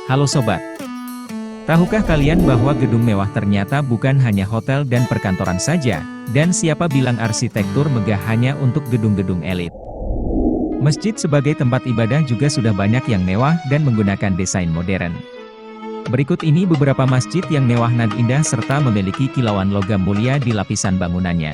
Halo sobat, tahukah kalian bahwa gedung mewah ternyata bukan hanya hotel dan perkantoran saja, dan siapa bilang arsitektur megah hanya untuk gedung-gedung elit? Masjid sebagai tempat ibadah juga sudah banyak yang mewah dan menggunakan desain modern. Berikut ini beberapa masjid yang mewah dan indah serta memiliki kilauan logam mulia di lapisan bangunannya.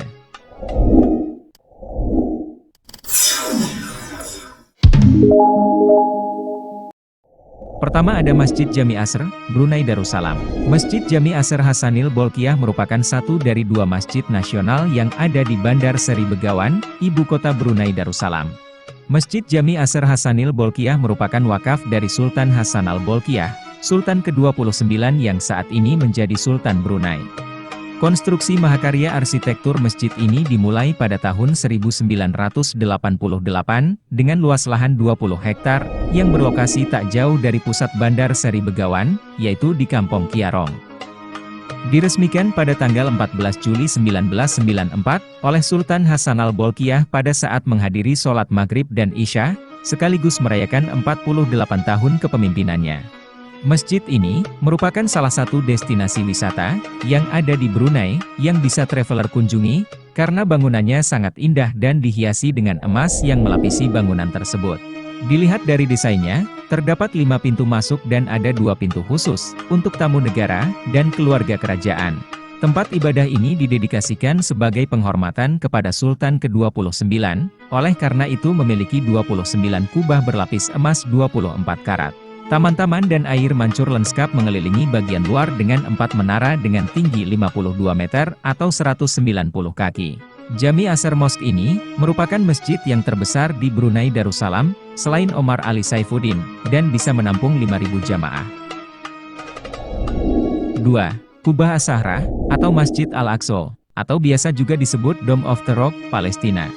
Pertama ada Masjid Jami Asr, Brunei Darussalam. Masjid Jami Asr Hasanil Bolkiah merupakan satu dari dua masjid nasional yang ada di Bandar Seri Begawan, ibu kota Brunei Darussalam. Masjid Jami Asr Hasanil Bolkiah merupakan wakaf dari Sultan Hasan al-Bolkiah, Sultan ke-29 yang saat ini menjadi Sultan Brunei. Konstruksi mahakarya arsitektur masjid ini dimulai pada tahun 1988, dengan luas lahan 20 hektar, yang berlokasi tak jauh dari pusat Bandar Seri Begawan, yaitu di Kampung Kiarong. Diresmikan pada tanggal 14 Juli 1994, oleh Sultan Hasan al-Bolkiah pada saat menghadiri sholat maghrib dan isya, sekaligus merayakan 48 tahun kepemimpinannya. Masjid ini merupakan salah satu destinasi wisata yang ada di Brunei yang bisa traveler kunjungi karena bangunannya sangat indah dan dihiasi dengan emas yang melapisi bangunan tersebut. Dilihat dari desainnya, terdapat 5 pintu masuk dan ada 2 pintu khusus untuk tamu negara dan keluarga kerajaan. Tempat ibadah ini didedikasikan sebagai penghormatan kepada Sultan ke-29, oleh karena itu memiliki 29 kubah berlapis emas 24 karat. Taman-taman dan air mancur lanskap mengelilingi bagian luar dengan 4 menara dengan tinggi 52 meter atau 190 kaki. Jami Asr Mosque ini merupakan masjid yang terbesar di Brunei Darussalam, selain Omar Ali Saifuddin, dan bisa menampung 5.000 jamaah. 2. Kubah As-Sahra, atau Masjid Al-Aqsa, atau biasa juga disebut Dome of the Rock, Palestina.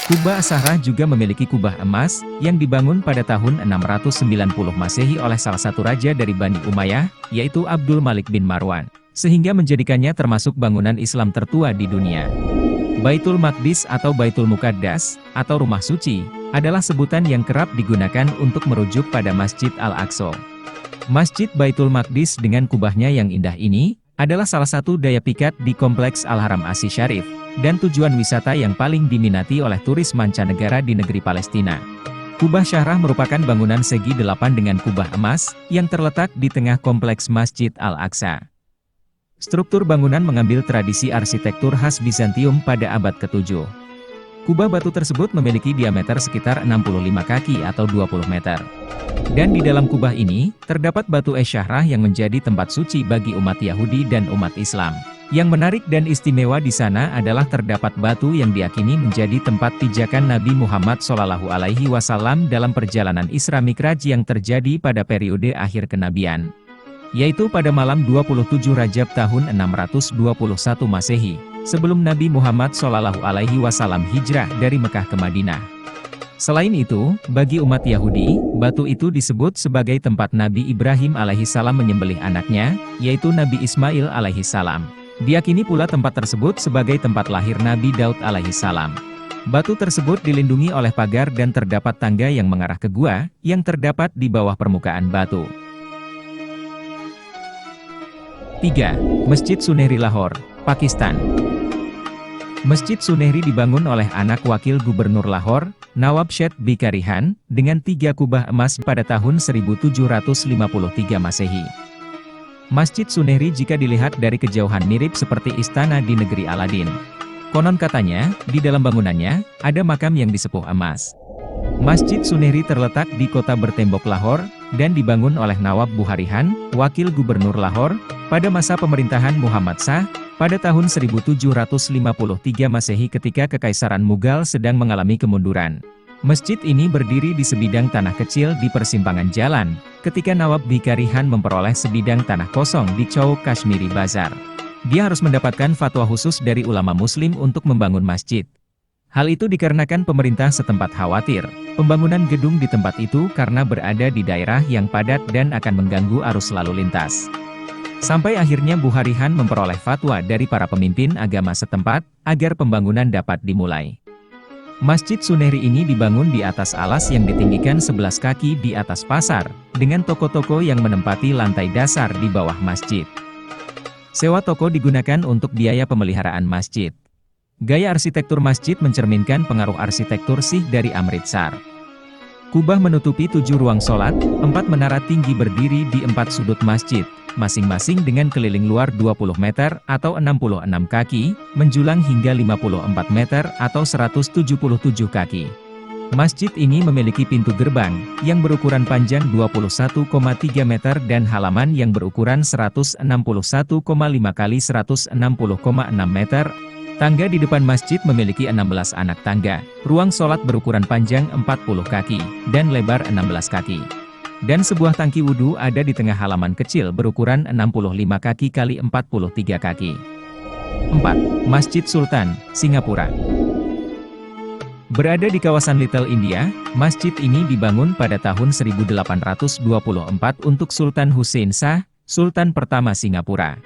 Kubah As-Sahra juga memiliki kubah emas, yang dibangun pada tahun 690 Masehi oleh salah satu raja dari Bani Umayyah, yaitu Abdul Malik bin Marwan, sehingga menjadikannya termasuk bangunan Islam tertua di dunia. Baitul Maqdis atau Baitul Muqaddas, atau Rumah Suci, adalah sebutan yang kerap digunakan untuk merujuk pada Masjid Al-Aqsa. Masjid Baitul Maqdis dengan kubahnya yang indah ini, adalah salah satu daya pikat di Kompleks Al-Haram As-Syarif, dan tujuan wisata yang paling diminati oleh turis mancanegara di negeri Palestina. Kubah Syahrah merupakan bangunan segi 8 dengan kubah emas, yang terletak di tengah kompleks Masjid Al-Aqsa. Struktur bangunan mengambil tradisi arsitektur khas Bizantium pada abad ke-7. Kubah batu tersebut memiliki diameter sekitar 65 kaki atau 20 meter. Dan di dalam kubah ini, terdapat batu es-Syahrah yang menjadi tempat suci bagi umat Yahudi dan umat Islam. Yang menarik dan istimewa di sana adalah terdapat batu yang diyakini menjadi tempat pijakan Nabi Muhammad SAW dalam perjalanan Isra Mikraj yang terjadi pada periode akhir kenabian, yaitu pada malam 27 Rajab tahun 621 Masehi, sebelum Nabi Muhammad SAW hijrah dari Mekah ke Madinah. Selain itu, bagi umat Yahudi, batu itu disebut sebagai tempat Nabi Ibrahim alaihissalam menyembelih anaknya, yaitu Nabi Ismail alaihissalam. Diyakini pula tempat tersebut sebagai tempat lahir Nabi Daud alaihissalam. Batu tersebut dilindungi oleh pagar dan terdapat tangga yang mengarah ke gua, yang terdapat di bawah permukaan batu. 3. Masjid Sunehri Lahore, Pakistan. Masjid Sunehri dibangun oleh anak wakil gubernur Lahore, Nawab Syed Bikari Khan, dengan 3 kubah emas pada tahun 1753 Masehi. Masjid Sunehri jika dilihat dari kejauhan mirip seperti istana di negeri Aladin. Konon katanya, di dalam bangunannya, ada makam yang disepuh emas. Masjid Sunehri terletak di kota bertembok Lahore, dan dibangun oleh Nawab Buhari Khan, wakil gubernur Lahore, pada masa pemerintahan Muhammad Shah, pada tahun 1753 Masehi ketika Kekaisaran Mughal sedang mengalami kemunduran. Masjid ini berdiri di sebidang tanah kecil di persimpangan jalan, ketika Nawab Bikari Khan memperoleh sebidang tanah kosong di Chowk Kashmiri Bazar. Dia harus mendapatkan fatwa khusus dari ulama muslim untuk membangun masjid. Hal itu dikarenakan pemerintah setempat khawatir pembangunan gedung di tempat itu karena berada di daerah yang padat dan akan mengganggu arus lalu lintas. Sampai akhirnya Buhari Khan memperoleh fatwa dari para pemimpin agama setempat, agar pembangunan dapat dimulai. Masjid Sunehri ini dibangun di atas alas yang ditinggikan 11 kaki di atas pasar, dengan toko-toko yang menempati lantai dasar di bawah masjid. Sewa toko digunakan untuk biaya pemeliharaan masjid. Gaya arsitektur masjid mencerminkan pengaruh arsitektur Sikh dari Amritsar. Kubah menutupi 7 ruang sholat, 4 menara tinggi berdiri di 4 sudut masjid, masing-masing dengan keliling luar 20 meter atau 66 kaki, menjulang hingga 54 meter atau 177 kaki. Masjid ini memiliki pintu gerbang, yang berukuran panjang 21,3 meter dan halaman yang berukuran 161,5 kali 160,6 meter. Tangga di depan masjid memiliki 16 anak tangga, ruang sholat berukuran panjang 40 kaki, dan lebar 16 kaki. Dan sebuah tangki wudhu ada di tengah halaman kecil berukuran 65 kaki kali 43 kaki. 4. Masjid Sultan, Singapura. Berada di kawasan Little India, masjid ini dibangun pada tahun 1824 untuk Sultan Hussein Shah, Sultan pertama Singapura.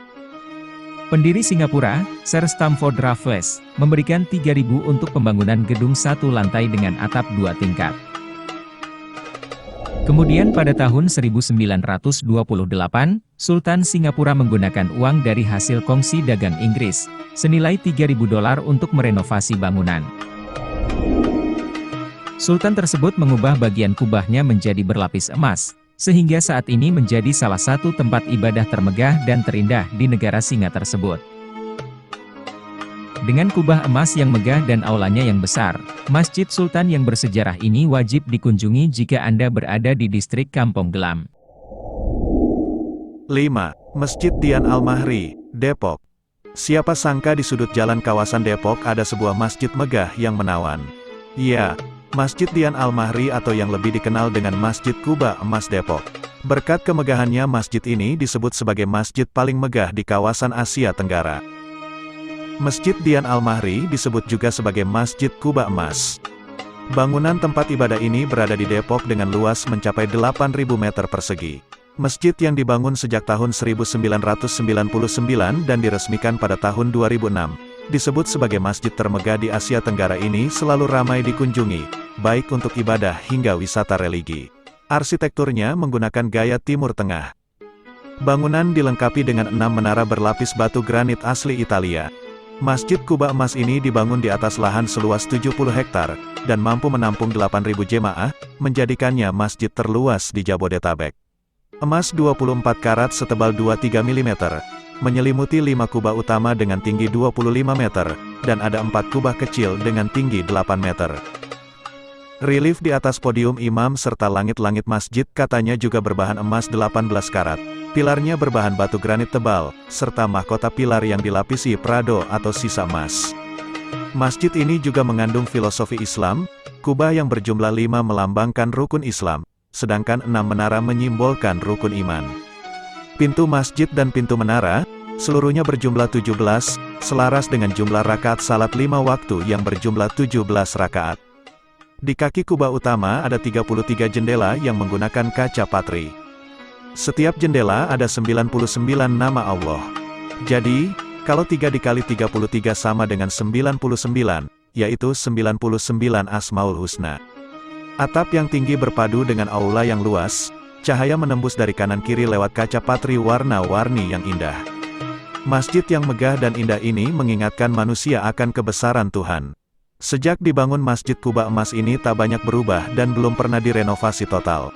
Pendiri Singapura, Sir Stamford Raffles, memberikan 3.000 untuk pembangunan gedung 1 lantai dengan atap 2 tingkat. Kemudian pada tahun 1928, Sultan Singapura menggunakan uang dari hasil kongsi dagang Inggris, senilai $3.000 untuk merenovasi bangunan. Sultan tersebut mengubah bagian kubahnya menjadi berlapis emas, sehingga saat ini menjadi salah satu tempat ibadah termegah dan terindah di negara singa tersebut. Dengan kubah emas yang megah dan aulanya yang besar, Masjid Sultan yang bersejarah ini wajib dikunjungi jika Anda berada di distrik Kampong Glam. 5. Masjid Dian Al-Mahri, Depok. Siapa sangka di sudut jalan kawasan Depok ada sebuah masjid megah yang menawan. Ya, Masjid Dian Al-Mahri atau yang lebih dikenal dengan Masjid Kuba Emas Depok. Berkat kemegahannya masjid ini disebut sebagai masjid paling megah di kawasan Asia Tenggara. Masjid Dian Al-Mahri disebut juga sebagai Masjid Kuba Emas. Bangunan tempat ibadah ini berada di Depok dengan luas mencapai 8.000 meter persegi. Masjid yang dibangun sejak tahun 1999 dan diresmikan pada tahun 2006. Disebut sebagai masjid termegah di Asia Tenggara ini selalu ramai dikunjungi, baik untuk ibadah hingga wisata religi. Arsitekturnya menggunakan gaya Timur Tengah. Bangunan dilengkapi dengan 6 menara berlapis batu granit asli Italia. Masjid Kuba Emas ini dibangun di atas lahan seluas 70 hektar, dan mampu menampung 8.000 jemaah, menjadikannya masjid terluas di Jabodetabek. Emas 24 karat setebal 23 mm. Menyelimuti 5 kubah utama dengan tinggi 25 meter, dan ada 4 kubah kecil dengan tinggi 8 meter. Relief di atas podium imam serta langit-langit masjid katanya juga berbahan emas 18 karat. Pilarnya berbahan batu granit tebal, serta mahkota pilar yang dilapisi prado atau sisa emas. Masjid ini juga mengandung filosofi Islam, kubah yang berjumlah 5 melambangkan rukun Islam, sedangkan 6 menara menyimbolkan rukun iman. Pintu masjid dan pintu menara, seluruhnya berjumlah 17, selaras dengan jumlah rakaat salat 5 waktu yang berjumlah 17 rakaat. Di kaki kubah utama ada 33 jendela yang menggunakan kaca patri. Setiap jendela ada 99 nama Allah. Jadi, kalau 3 dikali 33 sama dengan 99, yaitu 99 Asmaul Husna. Atap yang tinggi berpadu dengan aula yang luas, cahaya menembus dari kanan kiri lewat kaca patri warna-warni yang indah. Masjid yang megah dan indah ini mengingatkan manusia akan kebesaran Tuhan. Sejak dibangun Masjid Kuba Emas ini tak banyak berubah dan belum pernah direnovasi total.